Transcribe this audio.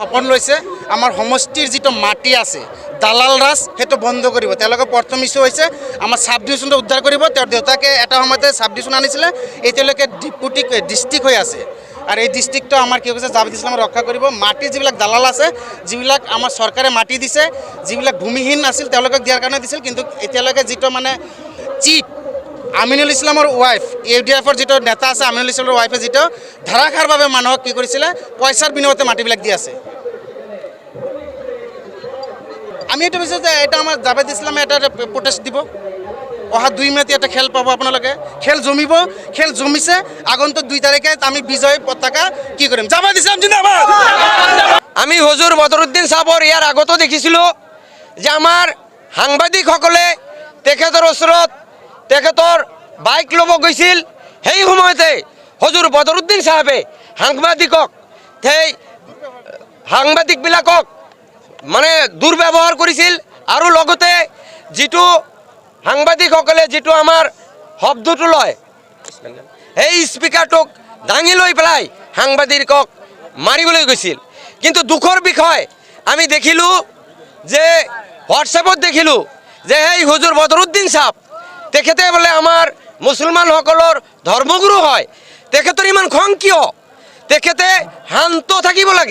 সপন লৈছে আমাৰ সমষ্টিৰ যিটো মাটি আছে দালাল ৰাজ সেইটো বন্ধ কৰিব। তেওঁলোকে প্ৰথম ইছ্যু হৈছে আমাৰ সাব ডিভিশ্যনটো উদ্ধাৰ কৰিব। তেওঁৰ দেউতাকে এটা সময়তে সাব ডিভিশ্যন আনিছিলে, এতিয়ালৈকে ডিপুটি ডিষ্ট্ৰিক্ট হৈ আছে। আৰু এই ডিষ্ট্ৰিক্টটো আমাৰ কি কৈছে জাভেদ ইছলামে ৰক্ষা কৰিব। মাটিৰ যিবিলাক দালাল আছে, যিবিলাক আমাৰ চৰকাৰে মাটি দিছে, যিবিলাক ভূমিহীন আছিল তেওঁলোকক দিয়াৰ কাৰণে দিছিল, কিন্তু এতিয়ালৈকে যিটো মানে চিফ আমিনুল ইছলামৰ ৱাইফ, UDFৰ যিটো নেতা আছে আমিনুল ইছলামৰ ৱাইফে যিটো ধাৰাসাৰভাৱে মানুহক কি কৰিছিলে পইচাৰ বিনিময়তে মাটিবিলাক দি আছে। আমি এইটো বিচাৰোঁ যে এটা আমাৰ জাভেদ ইছলামে এটা প্ৰটেষ্ট দিব। অহা 2 মিনিট এটা খেল পাব আপোনালোকে, খেল জমিব, খেল জমিছে। আগন্তুক 2 তাৰিখে আমি বিজয় পতাকা কি কৰিম, জাভেদ ইছলাম জিন্দাবাদ। আমি হুজুৰ বদৰুদ্দিন সাহেবৰ ইয়াৰ আগতো দেখিছিলোঁ যে আমাৰ সাংবাদিকসকলে তেখেতৰ ওচৰত তেখেতৰ বাইক ল'ব গৈছিল। সেই সময়তে হুজুৰ বদৰুদ্দিন সাহেবে সাংবাদিকবিলাকক মানে দুৰ্ব্যৱহাৰ কৰিছিল। আৰু লগতে যিটো সাংবাদিকসকলে যিটো আমাৰ শব্দটো লয়, সেই স্পিকাৰটোক দাঙি লৈ পেলাই সাংবাদিকক মাৰিবলৈ গৈছিল। কিন্তু দুখৰ বিষয় আমি দেখিলোঁ যে হোৱাটছএপত দেখিলোঁ যে সেই হুজুৰ বদৰুদ্দিন সাহেব তেখেতে বোলে আমাৰ মুছলমানসকলৰ ধৰ্মগুৰু হয়। তেখেতৰ ইমান খং কিয়? তেখেতে শান্ত থাকিব লাগে।